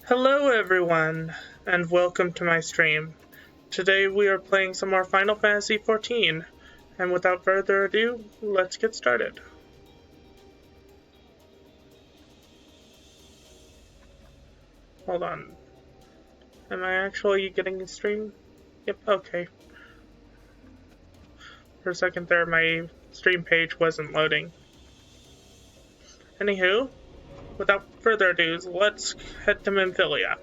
Hello everyone, and welcome to my stream. Today we are playing some more Final Fantasy XIV, and without further ado, let's get started. Hold on. Am I actually getting a stream? Yep, okay. For a second there, my stream page wasn't loading. Anywho, without further ado, let's head to Memphilia.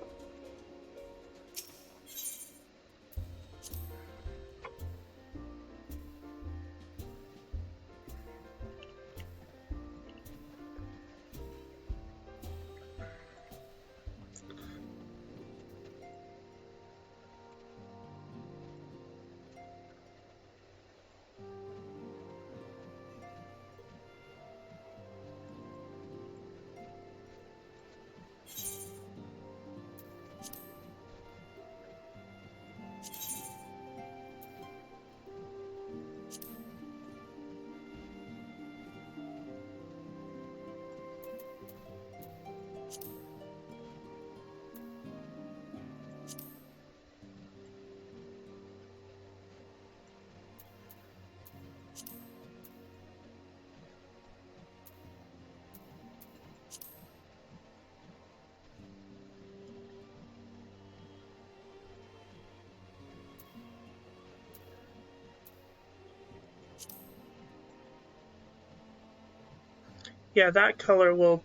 Yeah, that color will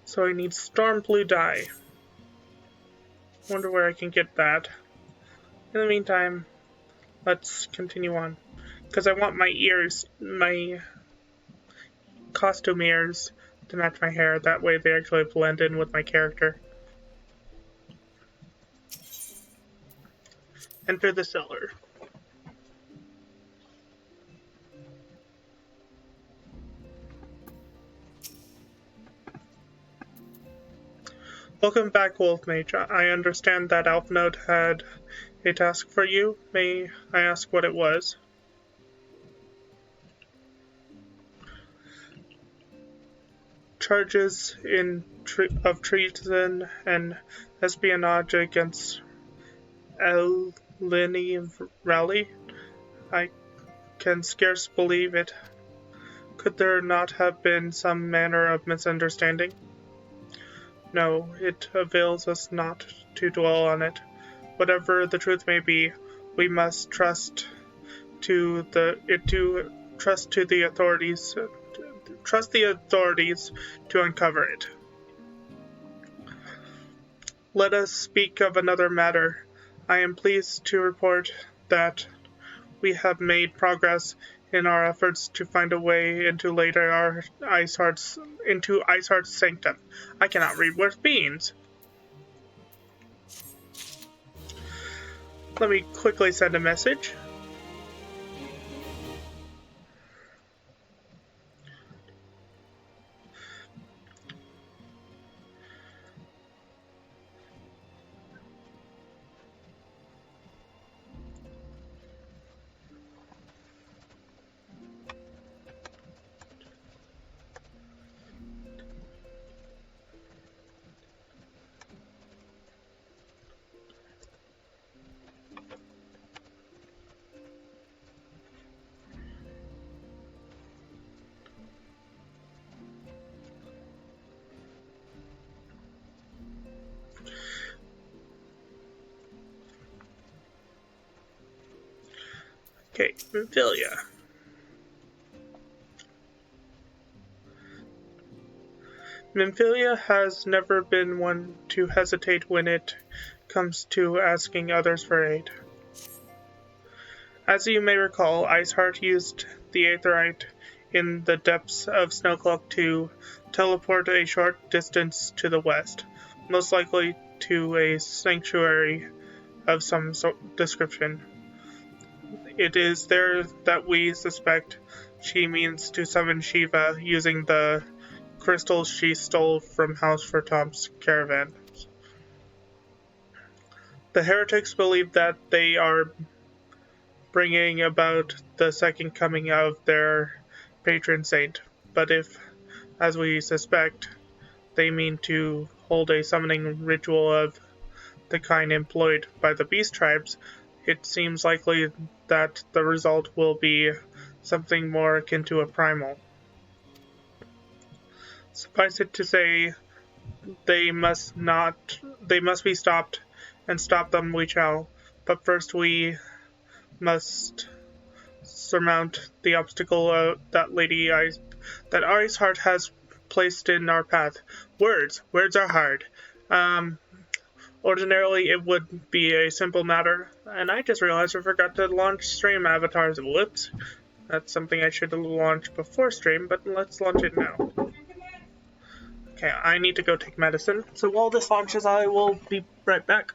so I need storm blue dye. Wonder where I can get that. In the meantime, let's continue on. Because I want my costume ears to match my hair. That way they actually blend in with my character. Enter the cellar. Welcome back, Wolfmage. I understand that Alphnode had a task for you. May I ask what it was? Charges of treason and espionage against Eleni Raleigh? I can scarce believe it. Could there not have been some manner of misunderstanding? No, it avails us not to dwell on it. Whatever the truth may be, we must trust the authorities to uncover it. Let us speak of another matter. I am pleased to report that we have made progress in our efforts to find a way into Iceheart's sanctum. I cannot read what it means. Let me quickly send a message. Okay, Memphilia. Memphilia has never been one to hesitate when it comes to asking others for aid. As you may recall, Iceheart used the Aetheryte in the depths of Snowcloak to teleport a short distance to the west, most likely to a sanctuary of some description. It is there that we suspect she means to summon Shiva using the crystals she stole from House for Tom's caravan. The heretics believe that they are bringing about the second coming of their patron saint, but if, as we suspect, they mean to hold a summoning ritual of the kind employed by the beast tribes, it seems likely that the result will be something more akin to a primal. Suffice it to say, they must be stopped, and stop them we shall. But first we must surmount the obstacle that Iceheart has placed in our path. Words are hard. Ordinarily it would be a simple matter, and I just realized I forgot to launch stream avatars. Whoops. That's something I should have launched before stream, but let's launch it now. Okay, I need to go take medicine. So while this launches, I will be right back.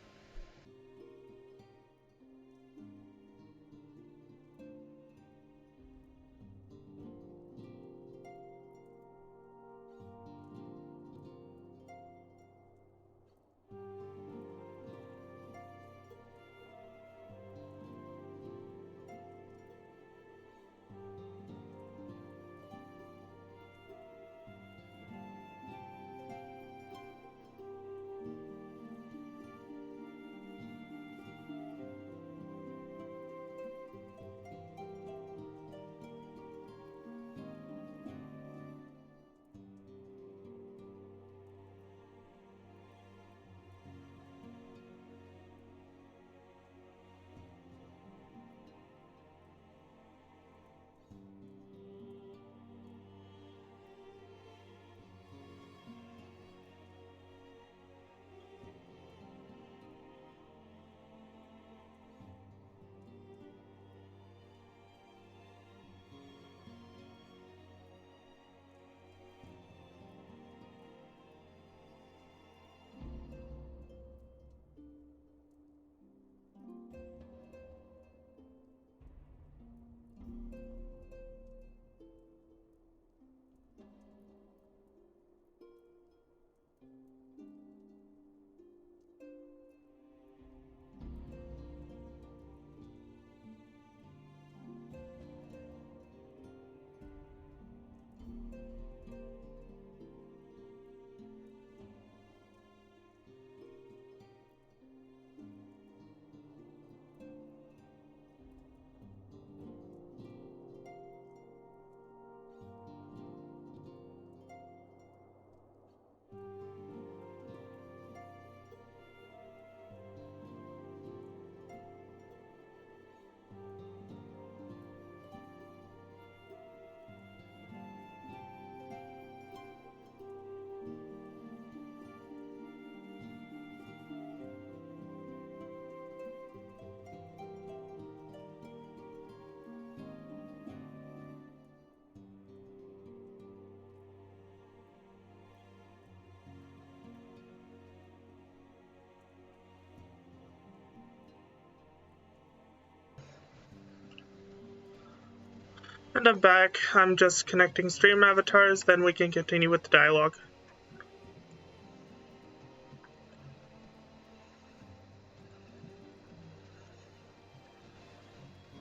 And I'm back. I'm just connecting stream avatars, then we can continue with the dialogue.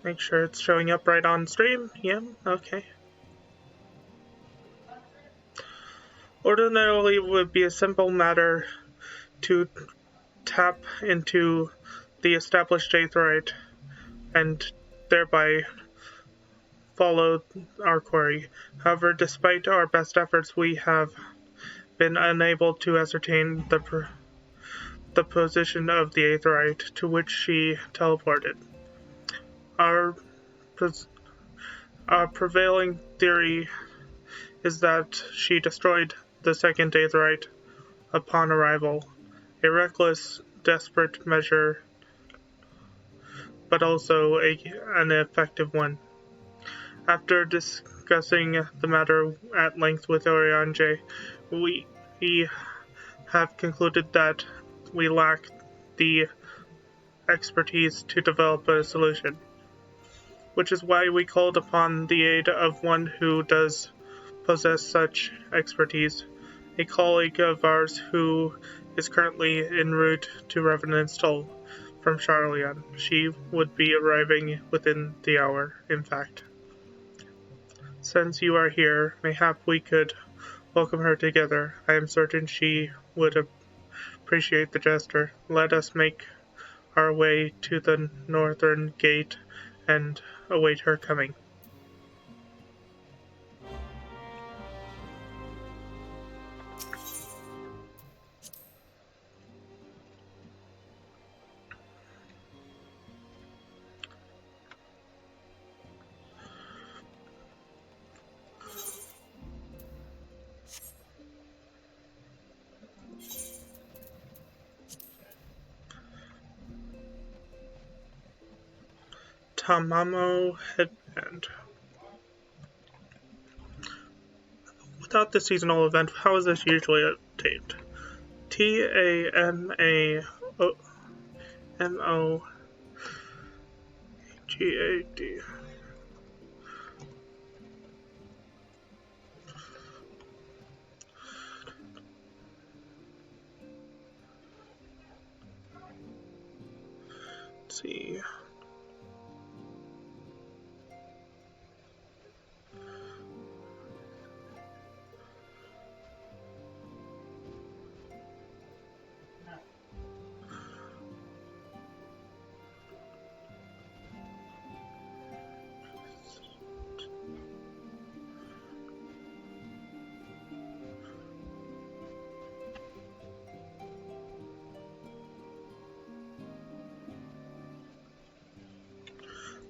Make sure it's showing up right on stream. Yeah, okay. Ordinarily, it would be a simple matter to tap into the established aetheryte and thereby follow our quarry. However, despite our best efforts, we have been unable to ascertain the position of the aetheryte to which she teleported. Our prevailing theory is that she destroyed the second aetheryte upon arrival, a reckless, desperate measure, but also an effective one. After discussing the matter at length with Oriange, we have concluded that we lack the expertise to develop a solution, which is why we called upon the aid of one who does possess such expertise, a colleague of ours who is currently en route to Revenantstall from Charlian. She would be arriving within the hour, in fact. Since you are here, mayhap we could welcome her together. I am certain she would appreciate the gesture. Let us make our way to the northern gate and await her coming. Tamamo Headband. Without the seasonal event, how is this usually obtained? Tamamogad. Let's see.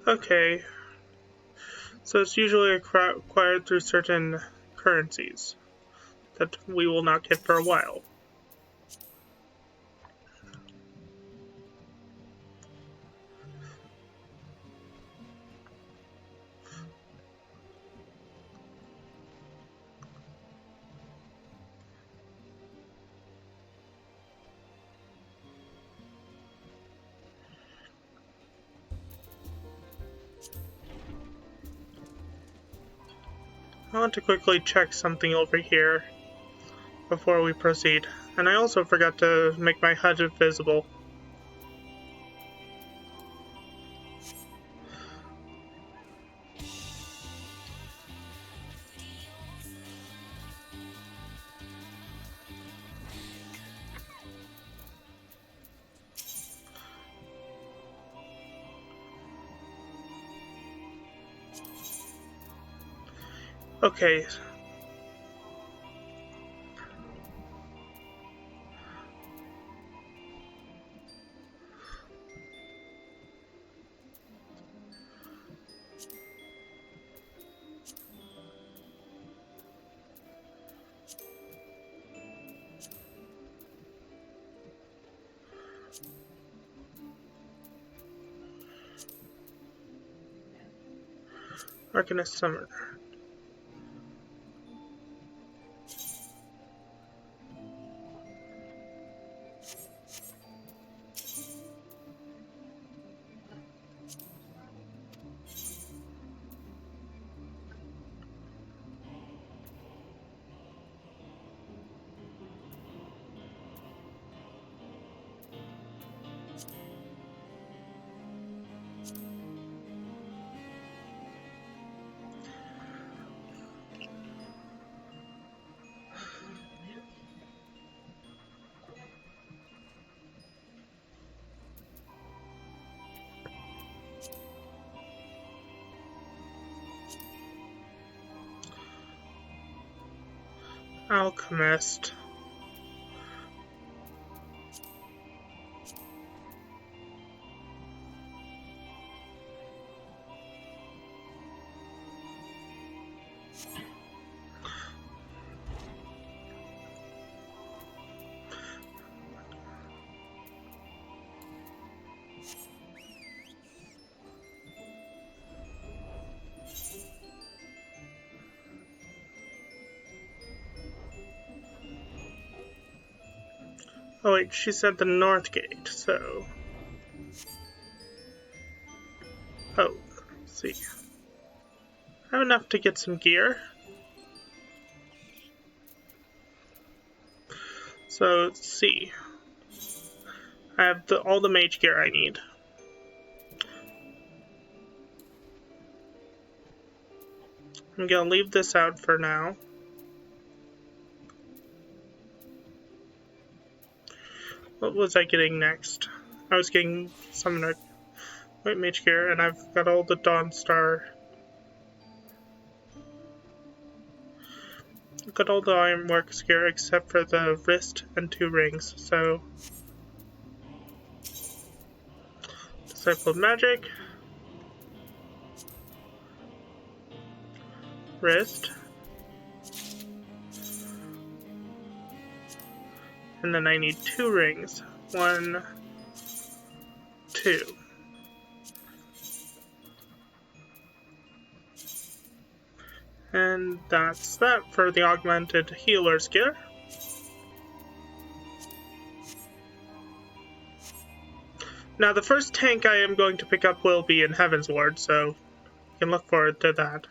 Okay, so it's usually acquired through certain currencies that we will not get for a while. I want to quickly check something over here before we proceed. And I also forgot to make my HUD visible. Okay. Arcanist Summoner. Alchemist. Oh wait, she said the north gate, so... Oh, let's see. I have enough to get some gear. So, let's see. I have all the mage gear I need. I'm gonna leave this out for now. What was I getting next? I was getting Summoner White Mage gear, and I've got all the Dawn Star. I've got all the Ironworks gear except for the wrist and 2 rings, so... Disciple of Magic. Wrist. And then I need 2 rings. 1, 2. And that's that for the augmented healer's gear. Now the first tank I am going to pick up will be in Heaven's Ward, so you can look forward to that.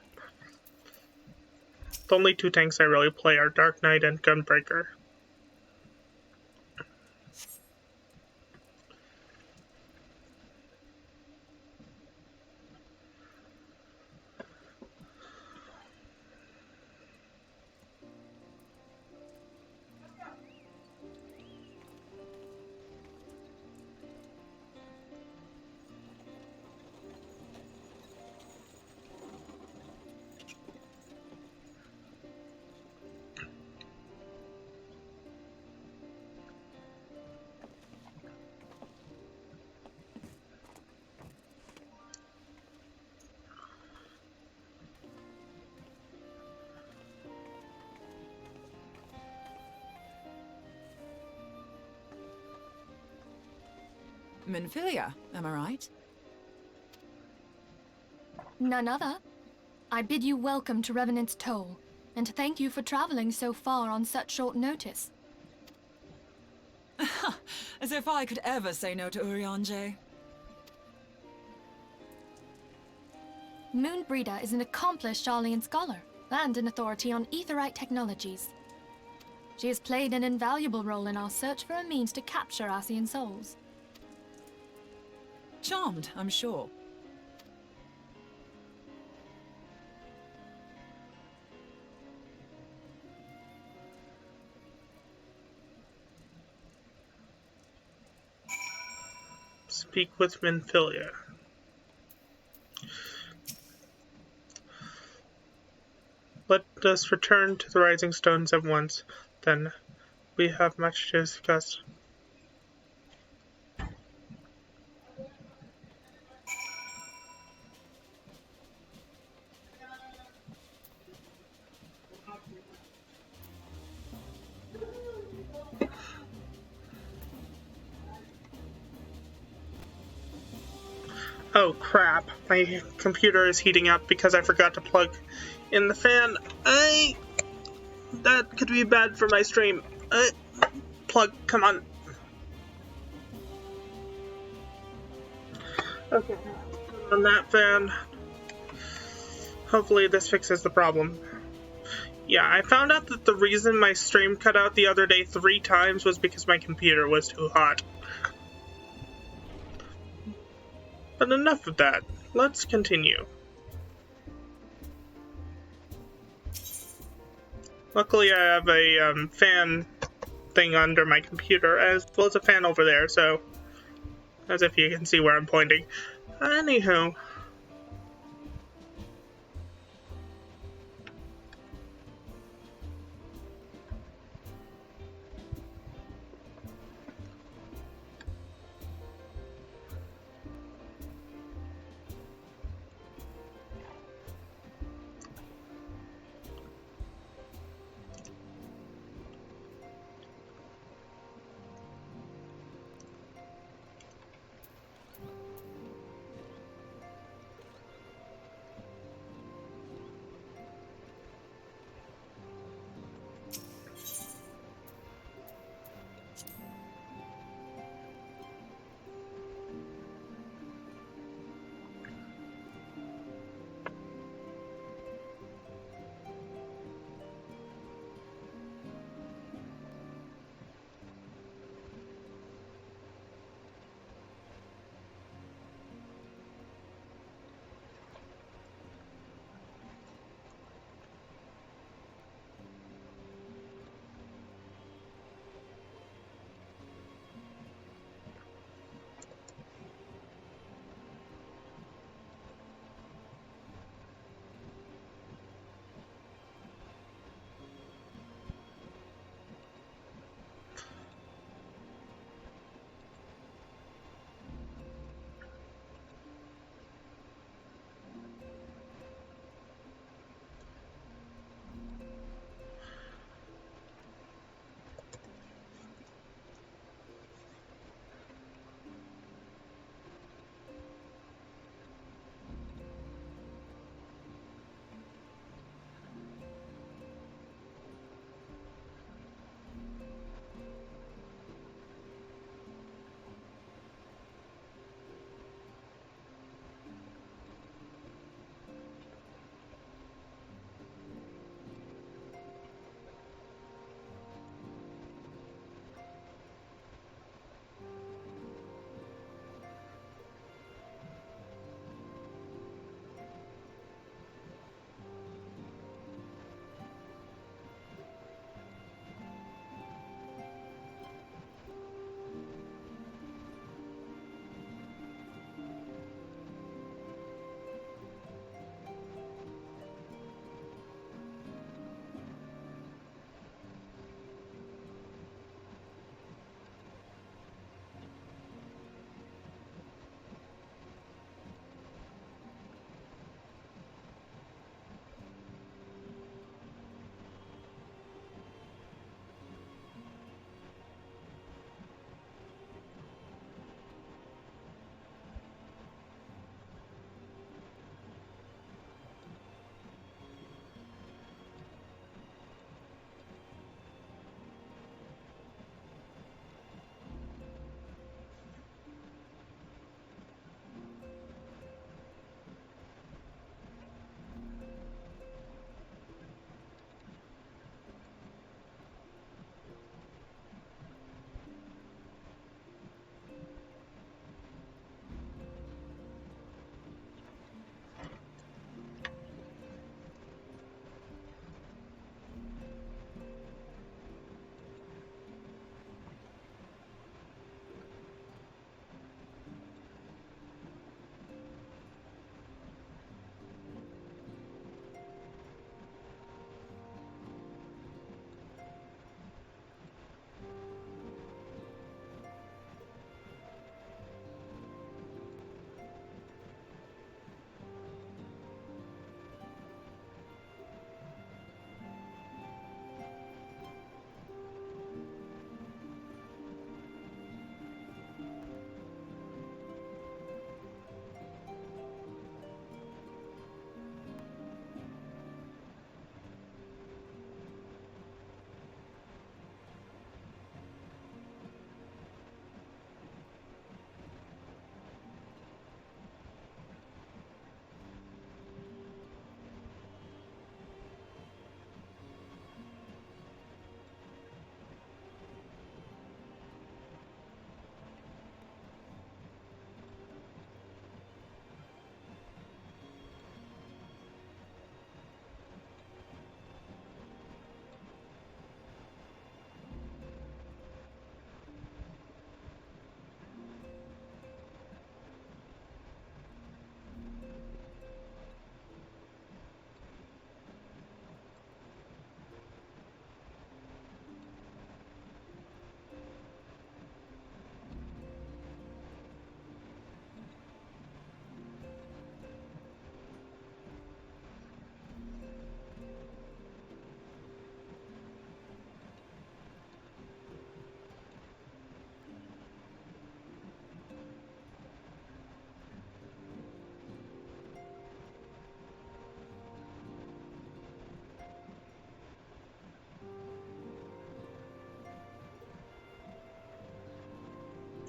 The only 2 tanks I really play are Dark Knight and Gunbreaker. Minfilia, am I right? None other. I bid you welcome to Revenant's Toll, and thank you for traveling so far on such short notice. As if I could ever say no to Urianger. Moonbreeder is an accomplished Sharlayan scholar, and an authority on aetheryte technologies. She has played an invaluable role in our search for a means to capture Ascian souls. Charmed, I'm sure. Speak with Minfilia. Let us return to the Rising Stones at once, then. We have much to discuss. Oh crap, my computer is heating up because I forgot to plug in the fan. That could be bad for my stream. Plug, come on. Okay, on that fan. Hopefully this fixes the problem. Yeah, I found out that the reason my stream cut out the other day 3 times was because my computer was too hot. But enough of that. Let's continue. Luckily I have a fan thing under my computer as well as a fan over there, so as if you can see where I'm pointing. Anywho.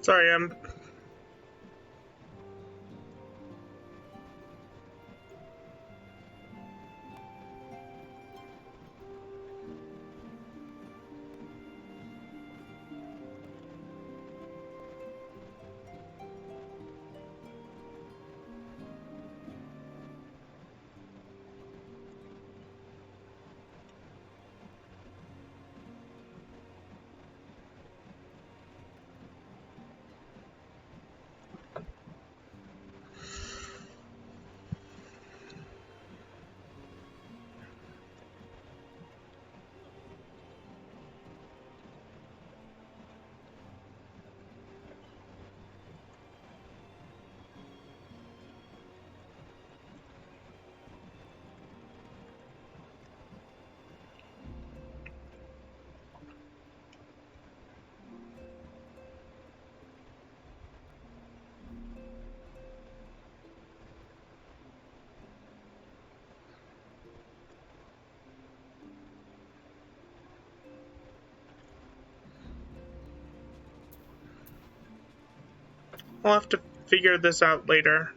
Sorry, I'm... I'll have to figure this out later.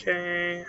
Okay.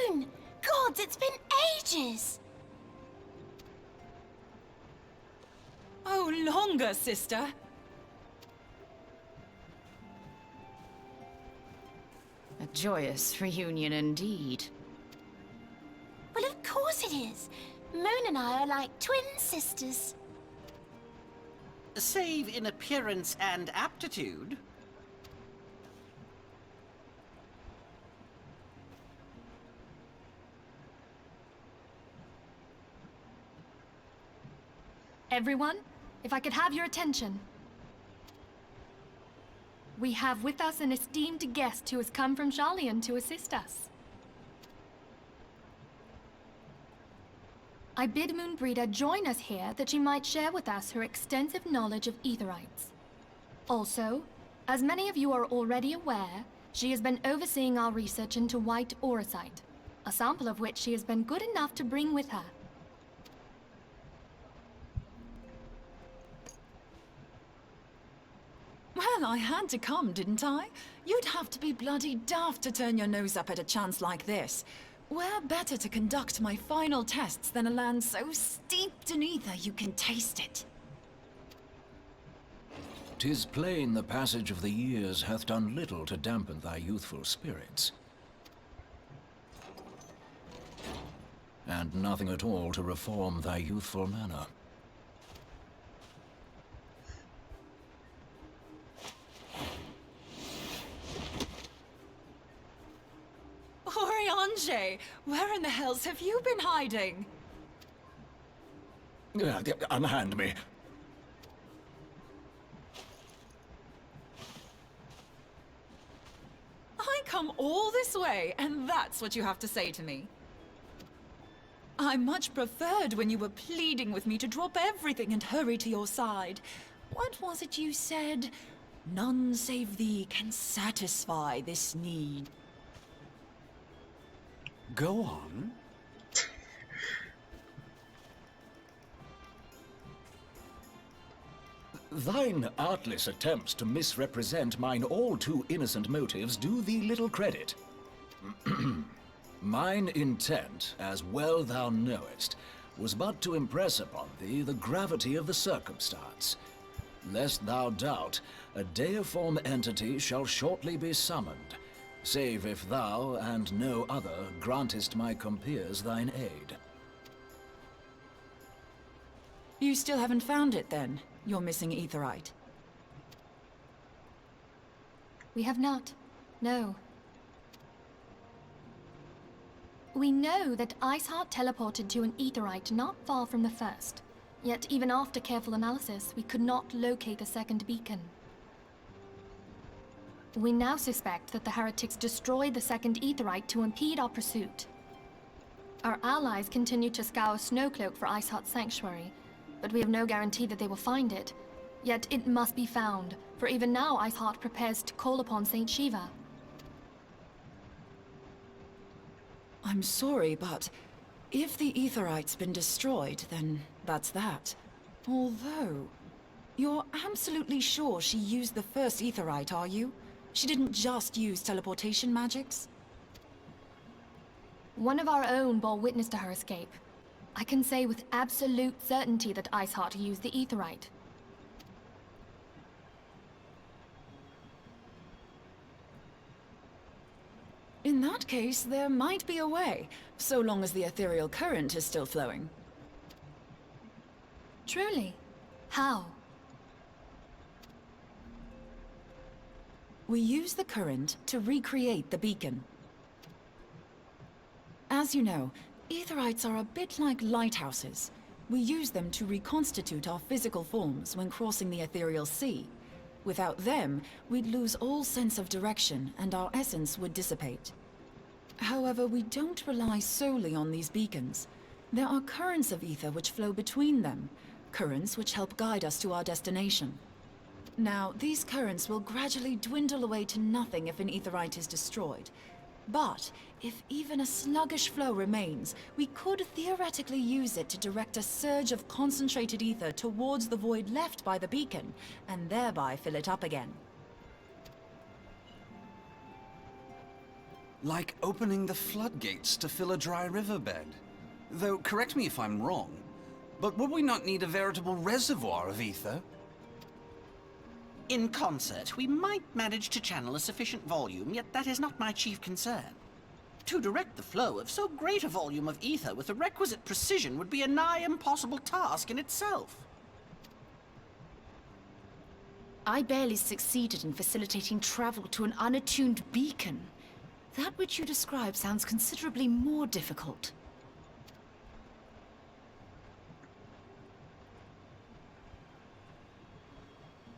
Moon! Gods, it's been ages! Oh, longer, sister. A joyous reunion indeed. Well, of course it is. Moon and I are like twin sisters. Save in appearance and aptitude. Everyone, if I could have your attention. We have with us an esteemed guest who has come from Sharlayan to assist us. I bid Moonbreeder join us here that she might share with us her extensive knowledge of Aetherites. Also, as many of you are already aware, she has been overseeing our research into white auracite, a sample of which she has been good enough to bring with her. Well, I had to come, didn't I? You'd have to be bloody daft to turn your nose up at a chance like this. Where better to conduct my final tests than a land so steeped in ether you can taste it? 'Tis plain the passage of the years hath done little to dampen thy youthful spirits. And nothing at all to reform thy youthful manner. Oriange, where in the hells have you been hiding? Unhand me. I come all this way, and that's what you have to say to me. I much preferred when you were pleading with me to drop everything and hurry to your side. What was it you said? None save thee can satisfy this need. Go on. Thine artless attempts to misrepresent mine all too innocent motives do thee little credit. Mine intent, as well thou knowest, was but to impress upon thee the gravity of the circumstance. Lest thou doubt, a deiform entity shall shortly be summoned, save if thou and no other grantest my compeers thine aid. You still haven't found it, then? Your missing aetherite? We have not. No. We know that Iceheart teleported to an aetherite not far from the first. Yet even after careful analysis, we could not locate a second beacon. We now suspect that the heretics destroyed the second aetherite to impede our pursuit. Our allies continue to scour Snowcloak for Iceheart's sanctuary, but we have no guarantee that they will find it. Yet it must be found, for even now Iceheart prepares to call upon Saint Shiva. I'm sorry, but if the aetherite's been destroyed, then that's that. Although, you're absolutely sure she used the first aetherite, are you? She didn't just use teleportation magics? One of our own bore witness to her escape. I can say with absolute certainty that Iceheart used the aetherite. In that case, there might be a way, so long as the ethereal current is still flowing. Truly? How? We use the current to recreate the beacon. As you know, aetherites are a bit like lighthouses. We use them to reconstitute our physical forms when crossing the ethereal sea. Without them, we'd lose all sense of direction and our essence would dissipate. However, we don't rely solely on these beacons. There are currents of ether which flow between them, currents which help guide us to our destination. Now, these currents will gradually dwindle away to nothing if an aetherite is destroyed. But if even a sluggish flow remains, we could theoretically use it to direct a surge of concentrated ether towards the void left by the beacon, and thereby fill it up again. Like opening the floodgates to fill a dry riverbed. Though, correct me if I'm wrong, but would we not need a veritable reservoir of ether? In concert, we might manage to channel a sufficient volume, yet that is not my chief concern. To direct the flow of so great a volume of ether with the requisite precision would be a nigh impossible task in itself. I barely succeeded in facilitating travel to an unattuned beacon. That which you describe sounds considerably more difficult.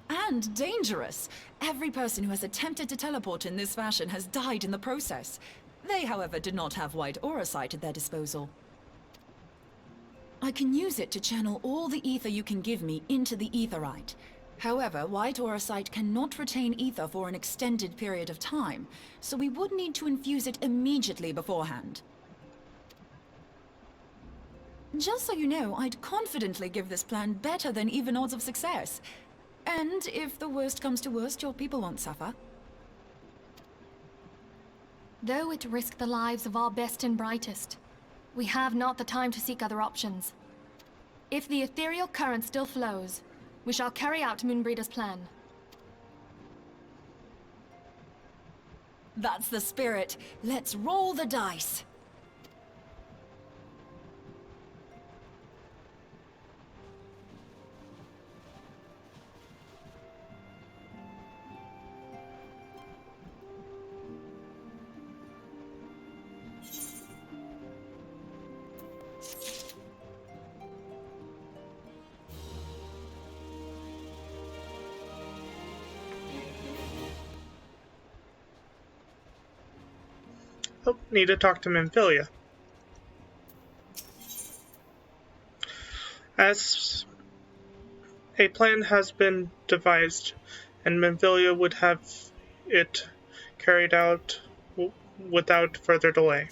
And dangerous. Every person who has attempted to teleport in this fashion has died in the process. They, however, did not have white aura sight at their disposal. I can use it to channel all the ether you can give me into the aetherite. However, white aura sight cannot retain ether for an extended period of time, so we would need to infuse it immediately beforehand. Just so you know, I'd confidently give this plan better than even odds of success. And if the worst comes to worst, your people won't suffer. Though it risked the lives of our best and brightest, we have not the time to seek other options. If the ethereal current still flows, we shall carry out Moonbreeder's plan. That's the spirit. Let's roll the dice. Oh, need to talk to Memphilia. As a plan has been devised, and Memphilia would have it carried out without further delay.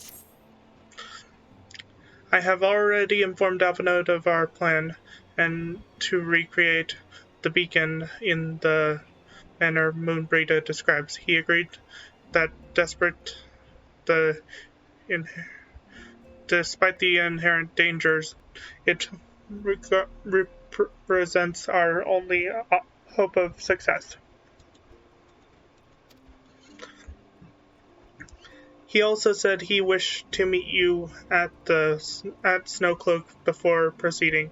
I have already informed Alphanode of our plan, and to recreate the beacon in the manner Moonbrita describes. He agreed that despite the inherent dangers, it represents our only hope of success. He also said he wished to meet you at Snowcloak before proceeding.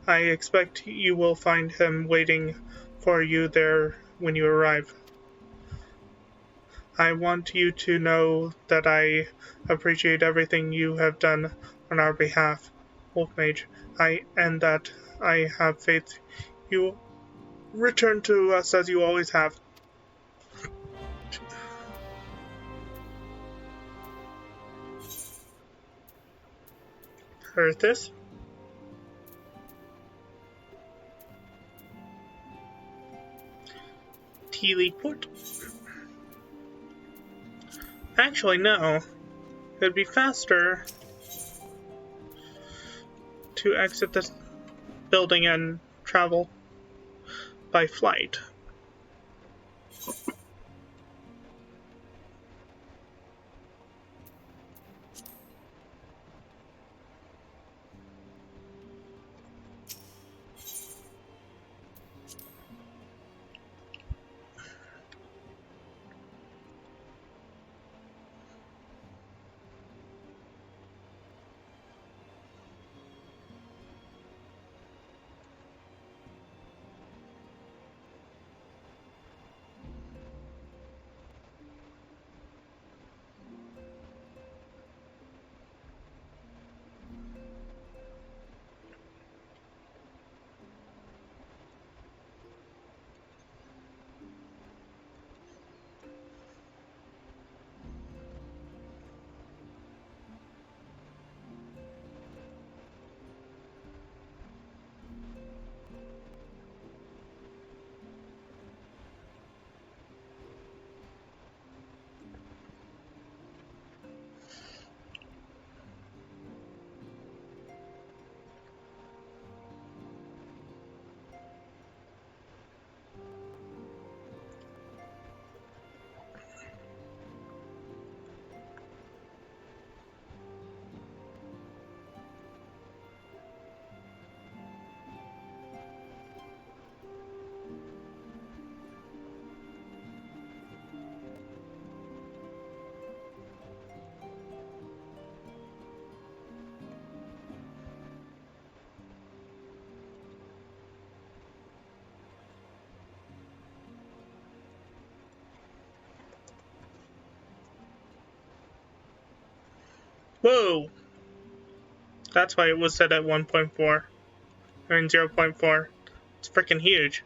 I expect you will find him waiting for you there when you arrive. I want you to know that I appreciate everything you have done on our behalf, Wolfmage, and that I have faith you return to us as you always have. Arthas? Teleport? Actually, no. It'd be faster to exit this building and travel by flight. Whoa! That's why it was set at 1.4. I mean 0.4. It's freaking huge.